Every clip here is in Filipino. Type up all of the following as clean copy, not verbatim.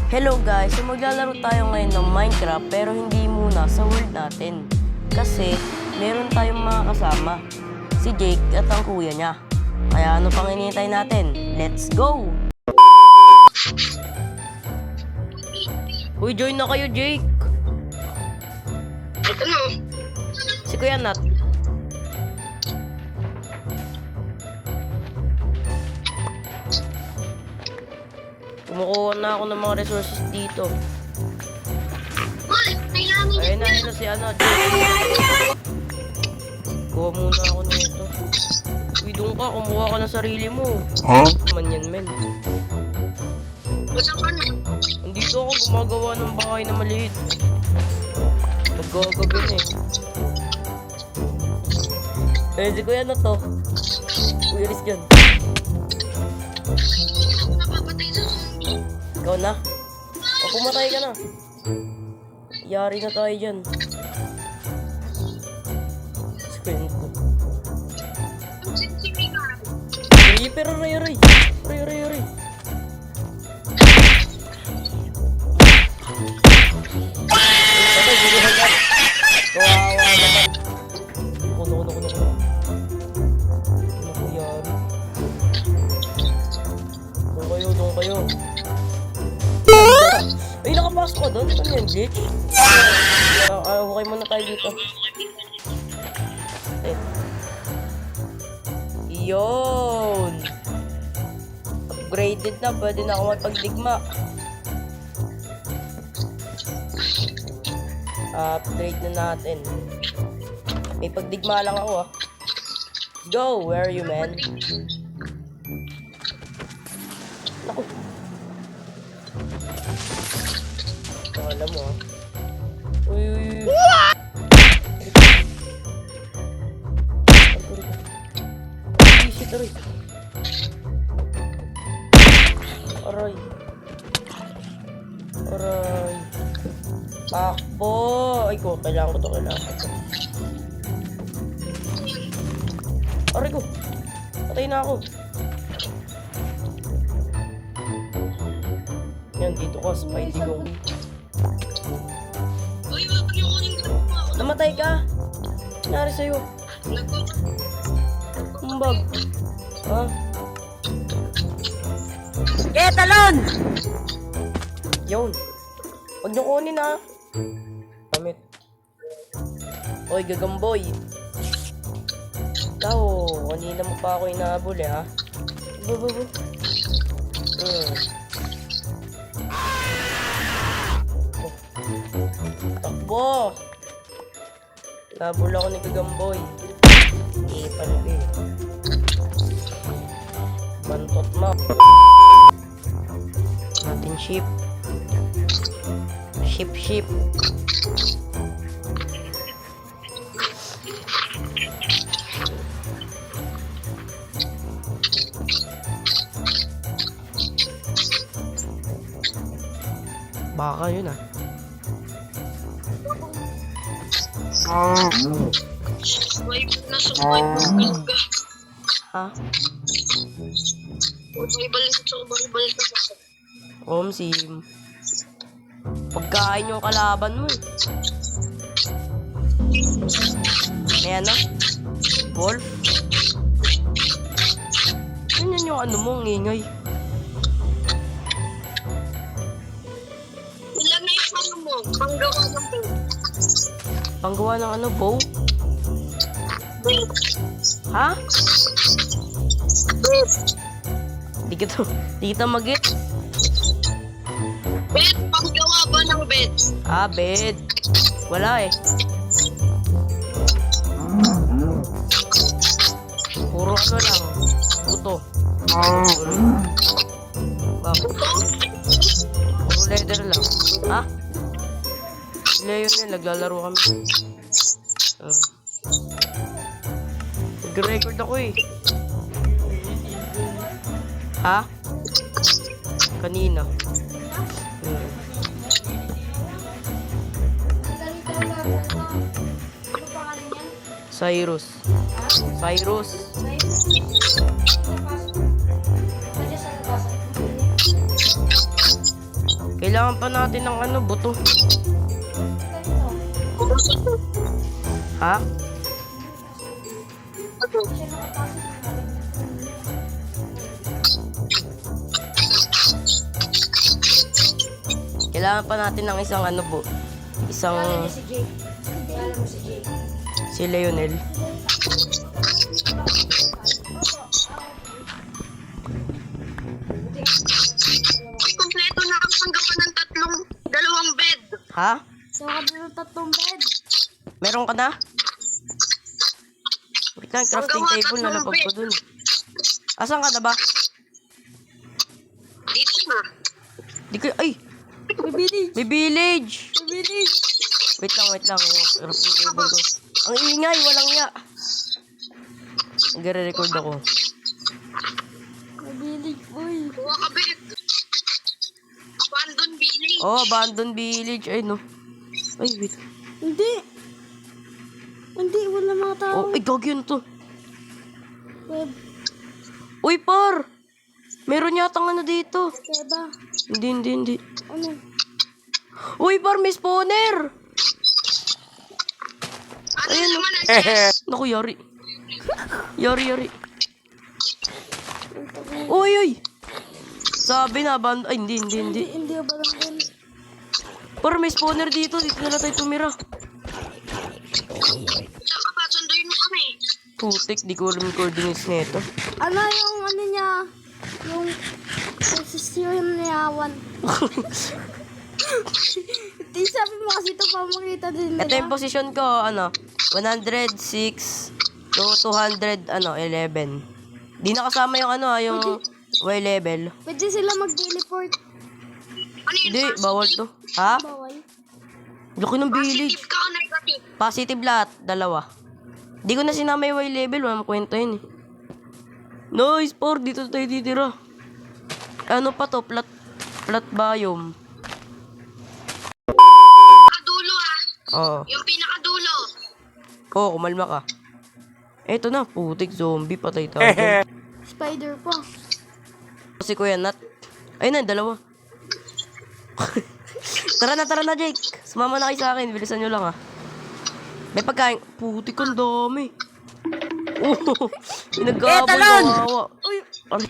Hello guys, so maglalaro tayo ngayon ng Minecraft pero hindi muna sa world natin. Kasi meron tayong mga kasama, si Jake at ang kuya niya. Kaya ano pang hinihintay natin? Let's go! Uy, join na kayo Jake! Ito na. Si Kuya Nat. Kumukuha na ako ng mga resources dito. Hoy, kailangan Ayun na si Jake. Kuha muna ako nito. Uy, doon ka, kumuha ka ng sarili mo. Man yan, men. Basta ka na. Nandito ako gumagawa ng bahay na maliit. Nagkagabi na eh. Si Kuya na to. Kuya Riz dyan. Ako napapatay sa zombie. Ikaw na? O pumatay ka na. Yari na tayo dyan. Screen ko. Ang sensitibigan. Pero ray. Ray. Patay, gigihan ka. Kawawa naman. Kuno. Ano ko yari? Doon kayo. Ay, nakapasok ka doon? Ano yan, glitch? Okay muna tayo dito. Yun! Upgraded na, pwede na ako magpagdigma. Upgrade na natin. May pagdigma lang ako ah. Go! Where are you, man? Naku! Alam mo ah. Uy! Shit, aray! Takbo! Ay ko, kailangan ko to. Aray ko! Patay na ako! Yan, dito ka, Spidey Gong. Uy, wag niyo kunin ko pa. Namatay ka! Nangyari sa'yo? Kumbag! Ha? Talon! Yun! Huwag niyo kunin ha! Pamit. Oy, gagamboy! Ikaw, kanina mo pa ako inahabol eh ha? Bububu! Takbo! Nabul ako ni Gagamboy. Paano eh. Bantot mo. Natin ship. Ship. Baka yun ah. Survival ka. Ha? Survival ka. Sim. Pagkain yung kalaban mo eh. Ayan na. Wolf. Yan yung ano mo, ngingay. Ilan na yung ano mo? Panggawa ng bow. Panggawa ng ano, bow? Bed. Ha? Bed. Di kita mag-get. Bed. Panggawa ba ng bed? Bed. Wala eh. Puro ano lang. Buto. Bakit? Puro leather lang. Ha? Leon yan, naglalaro kami. Nag-record ako eh. Ha? Kanina. Cyrus. Kailangan pa natin ng ano, buto. Ha? Kailangan pa natin ng isang ano po. Isang... Si Jake. Alam mo si Jake. Si Leonel. Kompleto na ang tanggapan ng dalawang bed. Ha? So, kabilo 3 bed. Meron ka na? Wait lang, crafting Ang gawa, table na tatlong lapag ko dun. Asan ka na ba? Dito na. Di ko... Ay! May village. May village! May village. Wait lang. Yung crafting table ko. Ang ingay, walang iya. Nagre-record ako. May village, boy. Kuha ka bed. Abandon village. Oh, abandoned village. Ay, no. Ay, wait. Hindi. Hindi, wala mga tao. Oh, ay, gagi yun to. Web. Uy, par! Meron yata ano dito. Diba? Hindi. Ano? Oh, Uy, par, may spawner! Ano Ayun, naman ang chest? Naku, yari. Yari. Uy! Sabi na, ay, hindi. Hindi ba lang din? Par, may spawner dito. Dito na lang tayo tumira. Tsaka pa, sunduin mo kami. Putik, di ko alam yung coordinates nito. Ano yung ano niya? Yung system niya, 1. Hindi, sabi mo kasi ito pa makita din nila. Ito yung posisyon ko, 106 to 200, 11. Di nakasama yung yung Y level. Pwede sila mag-teleport. Ano yun? Hindi, bawal to. Ha? Bawal. Laki ng village. Positive ka o negative? Positive lahat, dalawa. Di ko na sinama yung Y level, walang kwenta yun eh. Nice, por, dito tayo titira. Ano pa to? Flat biome. Pinakadulo Oo. Yung pinakadulo. Oo, kumalma ka. Eto na, putik, zombie, patay tayo. Spider pa. Si Kuya Nat. Ayun na, dalawa. Tara na, Jake. Sumama na kayo sa akin. Bilisan nyo lang, ha. May pagkain. Putik, ang dami. Oh, pinagkabol, kawawa. Uy, Aray.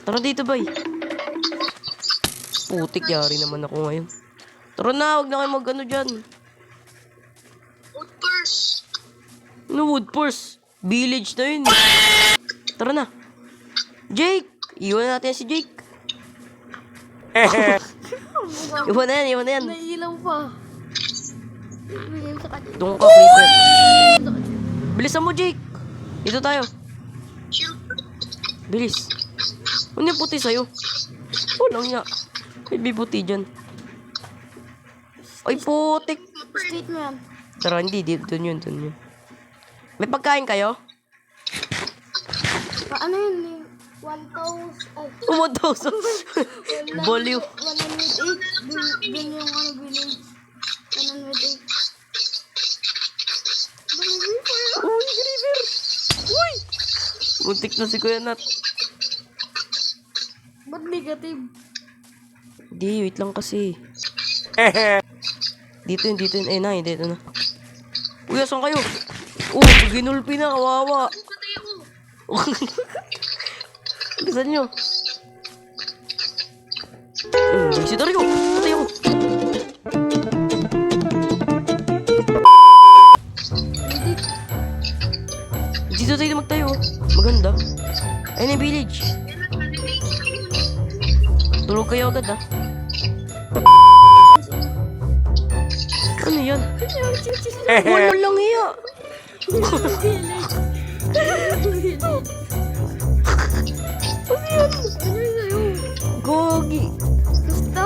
Tara dito, bay. Putik, yari naman ako ngayon. Tara na, huwag na kayo mag-ano dyan. Wood purse. Ano, wood purse? Village na yun. Tara na. Jake! Iwan natin si Jake. Iwan na yan. nailaw pa. Ibigay sa kanya. Doon ka, creeper. Bilisan mo, Jake. Dito tayo. Shield. Bilis. Ano yung puti sa'yo? Walang niya. May puti dyan. Ay, putik. Street mo yan. Tara, hindi. Doon yun. May pagkain kayo? Ano yun? 1,000. Ay. 1,000. Boliw. 108. Dun yung village. 108. Uy, creeper. Uy. Muntik na si Kuya Nat. Ba't negative? Hindi, wait lang kasi. Dito yun. Dito na. Uy, asan kayo? Ginulpi na, kawawa. Patay ako. Bilisan nyo. Si Dario. Patay ako. Dito tayo magtayo. Maganda. Ayun yung village. Tulog kayo agad, ha. Ano yan? Walang hiya. Gogi. Gusto.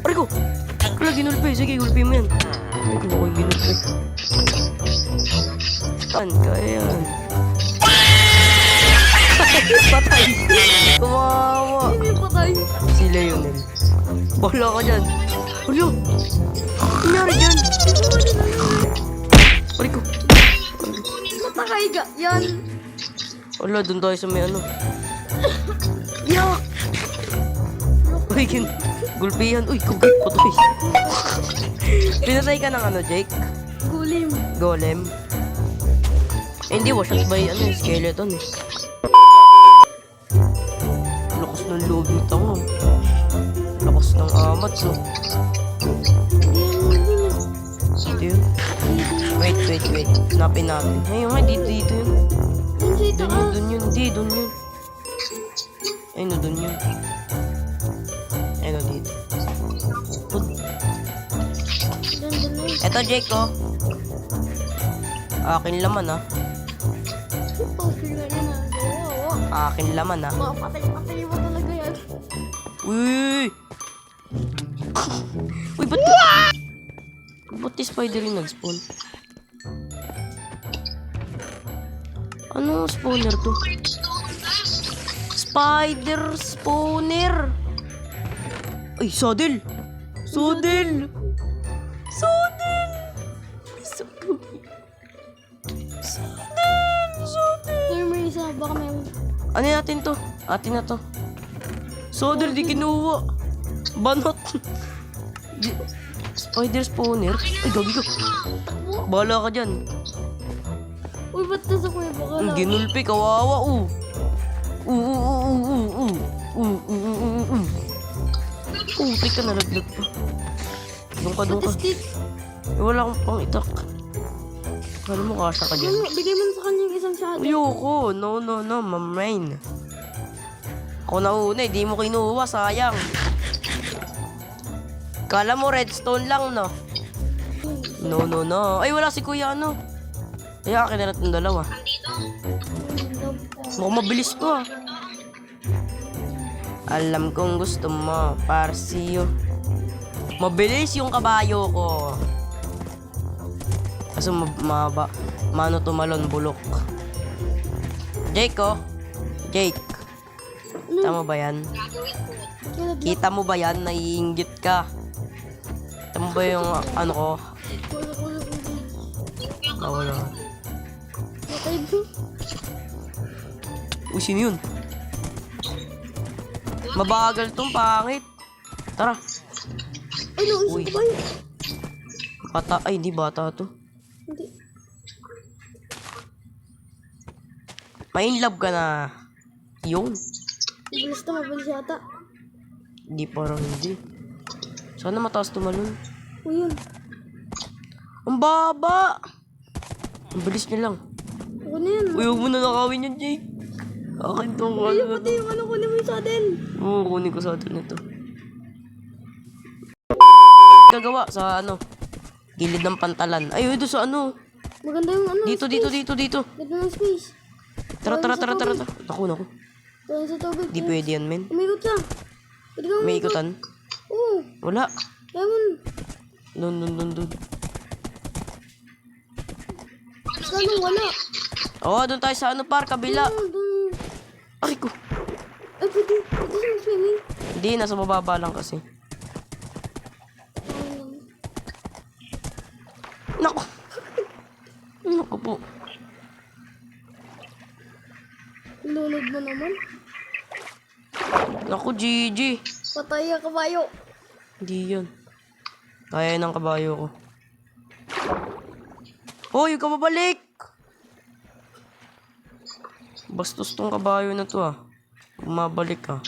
Aray ko. Kala ginulpi. Sige, gulpi mo yan. Ay, ko yung ginulpi. Saan ka yan? Patay. Kumawa. Sino yung patay? Si Leonel. Wala ka dyan. Wala. Nangyari dyan. Aray ko. Patay ka. Yan. Wala, dun tayo sa may ano. Yak! Uy, Uy, gulpihan. Uy, kugit po to eh. Pinatay ka ng ano, Jake? Gulim. Golem. Eh, hindi, wash out by ano, skeleton eh. Lakas ng loob ng tanga. Lakas ng amat, so. Dito yun. Wait. Hanapin natin. Ayun nga, dito yun. Dun yun. Hindi, dun yun. Ayun na, dun yun. Ayun na, dito. Eto, Jake, oh. Akin laman, ah. Akin laman, ah. Patay mo talaga yan. Uy! Uy, ba't di spider yung nag-spawn? Ano spawner to? Spider spawner! Ay, saddle! Saddle! Sir, may isa. Baka may... Ano natin to? Atin na to. Saddle, di kinuha. Banot. Spider spawner? Ay, gagi ka. Bahala ka dyan. Uy, ba't nasa kuya? Baka lang. Ginulpi, kawawa, Putik ka, nalaglag pa. Doon ka. Statistic. Eh, wala akong pang itak. Kala mo kasha ka dyan. Bigay mo na sa kanya yung isang shadow. Ayoko. No, Ma'am Rain. Ako nauna, di mo kinuha, sayang. Kala mo redstone lang, no? No. Ay, wala si kuya, ano? Kaya akin na natin dalawa. Mukhang mabilis to, ah. Alam kong gusto mo, Parsiyo. Mabilis yung kabayo ko. Kaso mano tumalon bulok. Jake, oh. Jake. Tama ba yan? Kita mo ba yan? Naiinggit ka. Kita mo ba yung ano ko? Wala. Patay mo. Uy, sino yun? Mabagal tong pangit. Tara. Ay, no, Uy. isa ba yun? Bata. Ay, di bata to. Hindi. May in love ka na. Yun. Mabilis yata. Hindi, parang hindi. Sana mataas tumalon. Uy, yun. Ang baba! Ang bilis niya lang. Ako na yan. Uy, huwag mo na nakawin yun, Jake. Akin to. Ay, yung pati yung ano, kunin mo yung saddle. Oo, kunin ko sa atin nito. Gagawa sa ano, gilid ng pantalan. Ay, doon sa ano. Maganda yung ano. Dito. Ganda ng space. Tara. Naku. Tayo sa tubig. Di pwede yan, men. Umikot ka. Pwede ka May umikot. ikutan. Oo. Wala. Lemon. Doon. Saan wala? Oo, doon tayo sa ano, par, kabila. Doon. Ay ko. Ay, pwede siya swimming. Hindi, nasa mababa lang kasi. Naku. Naku po. Lunod mo naman. Naku, GG. Patay ang kabayo. Hindi yun. Kaya ng kabayo ko. Hoy, huwag ka babalik! Bastos tong kabayo na to, ah. Bumabalik, ah.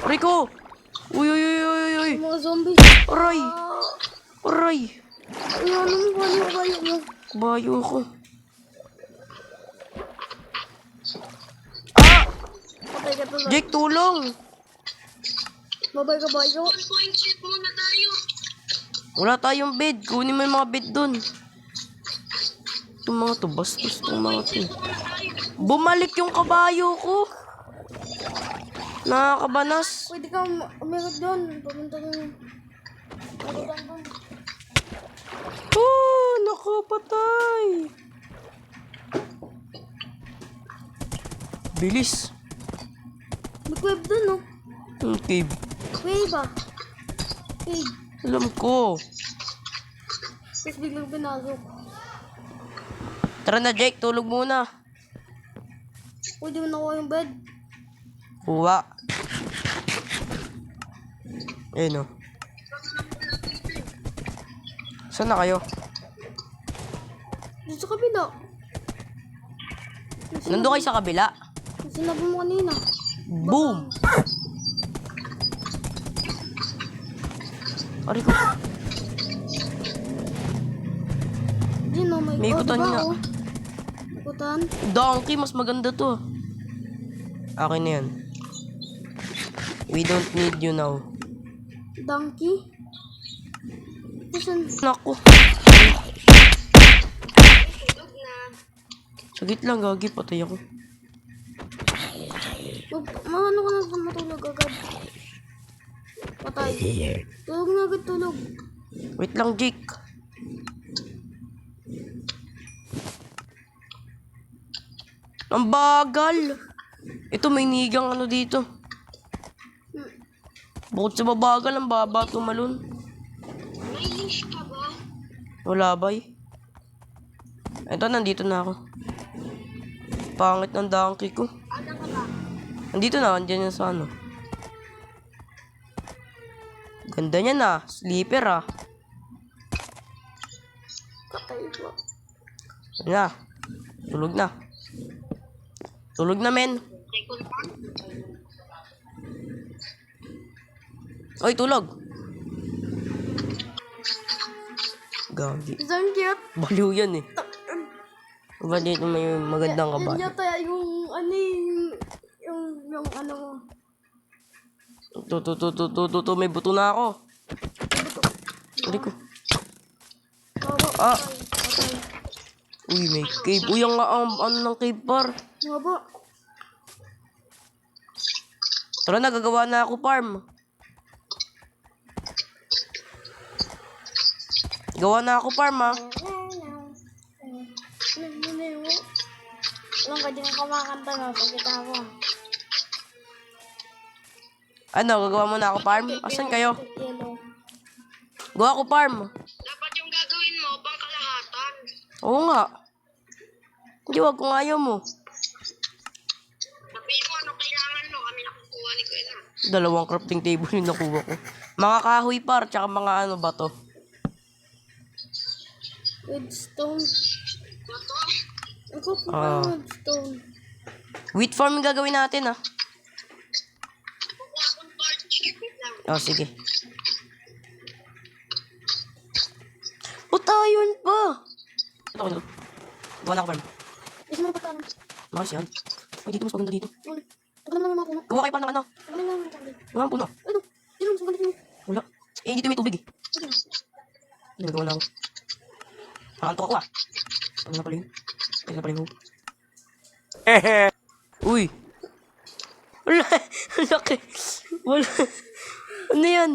Rico! Uy! Yung mga zombies. Aray! Ay, ano mo ba yung kabayo mo? Kabayo ko. Ah! Patay ka tuloy. Jake, tulong! Babay kabayo. Point check muna tayo. Wala tayong bed. Kunin mo yung mga bed dun. Itong mga to, bastos itong mga to. Bumalik yung kabayo ko. Nakakabanas. Pwede ka umikot doon. Pumunta doon. Oh, nakapatay. Bilis. May web doon, no? Ang cave. Wave ba? Wave. Alam ko. Tapos biglang pinasok. Tara na, Jake. Tulog muna. Pwede mo nakuha yung bed. Kuha. Ayun o. Saan na kayo? Dito sa kabila. Nandun kayo sa kabila. Yung sinabi mo kanina. Boom! Ari ko. Diyan o, May ikutan diba, nga. oh? Ikutan. Donkey, mas maganda to. Akin na yan. We don't need you now. Donkey. Saan? Naku. Sagit lang, gagi. Patay ako. Maano ka na matulog agad. Patay. Tulog na agad, tulog. Wait lang, Jake. Ang bagal. Ito, may nigang ano dito. Bukod sa babagal, ang baba tumalon. May leash ka ba? Wala bay. Ito, nandito na ako. Pangit ng donkey ko. Ada ka ba? Nandito na, andyan yan sa ano. Ganda niya na. Sleeper ah. Patay ko. Ano na. Tulog na. Tulog na, men. Second one? Oy, tulog. Gagi. Isang cute. Baliw yan eh. Ba dito may magandang Yan kabayo. yata yung ano yung ano mo. May buto na ako. Hindi ko. Ah. Patay. Uy, may cave. Uy, ang ano ng cave par. Nga ba? Tara na, gagawa na ako farm. Gawa na ako farm ha. Alam ka din kumakanta na sa kita ko. Ano, gagawa mo na ako farm? Asan kayo? Yellow. Gawa ko farm. Dapat yung gagawin mo, pangkalahatan. Oo nga. Hindi, wag kung ayaw mo. Sabihin mo ano kailangan mo, kami nakukuha ni Kuya. 2 crafting table yung nakuha ko. Mga kahoy par, tsaka mga ano ba to? Redstone. Bato? Ako po Ah. redstone. Wheat farm yung gagawin natin ah. Kukuha akong torch. Wait lang. Oh, sige. Puta, yun pa! Ito ko na. Gawa na ako farm. Isa mo pa tanong. Mars yan. Ay, dito mas maganda dito. Ako naman mga puno. Gawa kayo pa ng ano. Ako naman mga puno. Gawa ang puno. Ano? Yun ang maganda mo. Wala. Eh, dito may tubig eh. Nagawa na ako. Nakakantok ako ah. Ano na pala yun? Ano na pala yun? Uy! Wala! Ang laki! Wala! Ano yan?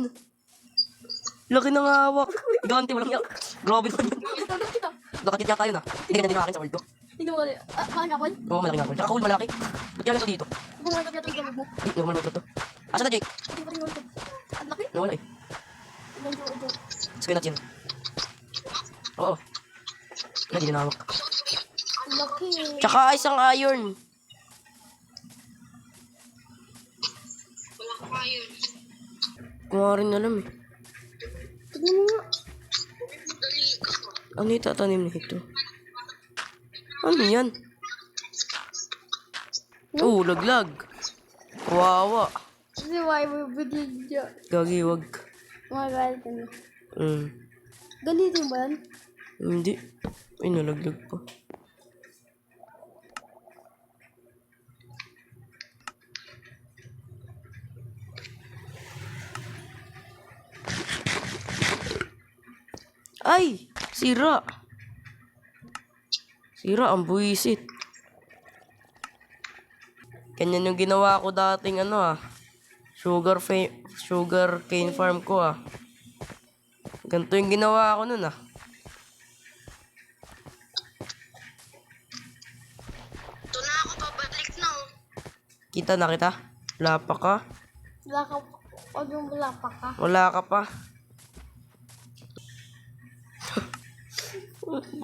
Laki ng hawak. Gante, walang yak. Grabe naman yun. Tagat kita. Nakakit niya tayo na. Hindi ka na din akin sa world ko. Hindi mo kali. Mahal ako. Oo, malaki nga ako. Tsaka cool, malaki. Ba't kaya ganito dito? Bumalik ka dito yung gamot mo. Ay, naman ako to. Asa na, Jake? Hindi pa rin ako. Ang laki. Nawala eh. Ibang ito. Sige natin. Oo. Hindi din hawak. Ang laki. Tsaka isang iron. Wala ka yun. Kung nga rin alam eh. Tignan mo nga. Dali ka. Ano yung tatanim nito? Ano yan? Oh, laglag. Kawawa. Kasi why mo bigyan dyan? Gagi, wag. Mga galit ka na. Ganito ba yan? Hindi. Ay, nalaglag pa. Ay! Sira! Sira, ang buwisit. Ganyan yung ginawa ko dating ano ah. Sugar cane farm ko ah. Ganito yung ginawa ko nun ah. Ito na ako, babalik na oh. Kita na kita? Wala pa ka? Wala ka. O yung wala pa ka. Wala ka pa?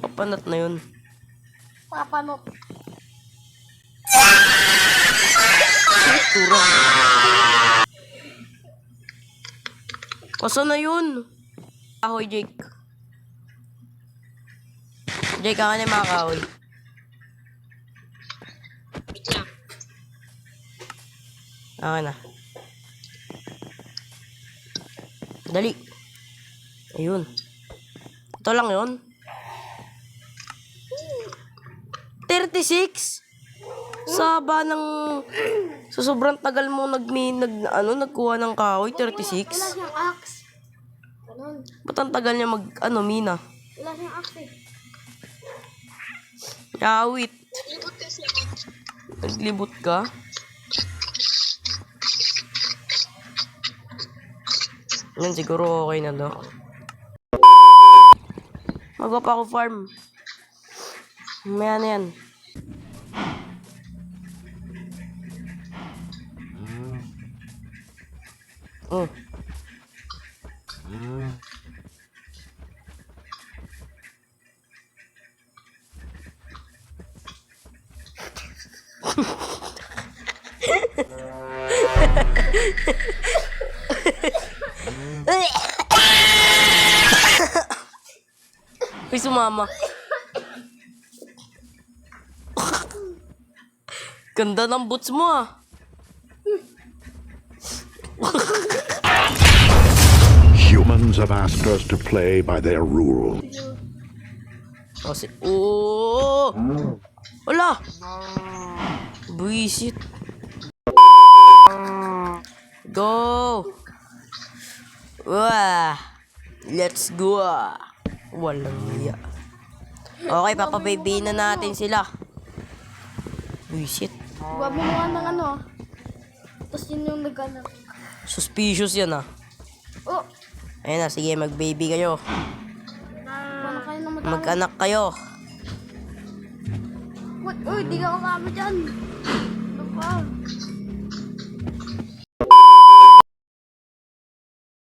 Papanat na yun. Papanot. Tura. Asa na yun? Kahoy, Jake. Jake, akin na yung mga kahoy. Wait lang. Akin na. Dali. Ayun. Ito lang yun. 36? Saba ng... Sa sobrang tagal mo nagkuha ng kahoy, 36? Wala siyang axe. Ganun. Ba't ang tagal niya mina? Wala siyang axe eh. Yawit. Nalibot kasi. Naglibot ka? Yan, siguro okay na to. Magawa pa ako farm. Mamaya na yan. Oh. Uy, sumama. Ganda ng boots mo ah. Humans have asked us to play by their rules. Oh! Wala! Buisit. Go! Wah! Let's go! Walang niya. Okay, papabaybayin na natin sila. Buisit. Gumawa ng ano. Tapos yun yung naghanap. Suspicious yan ah. Oh! Ayun na, sige, mag-baby kayo. Paano kayo na matawag? Mag-anak kayo. Uy, di ka kasama dyan. Ano pa?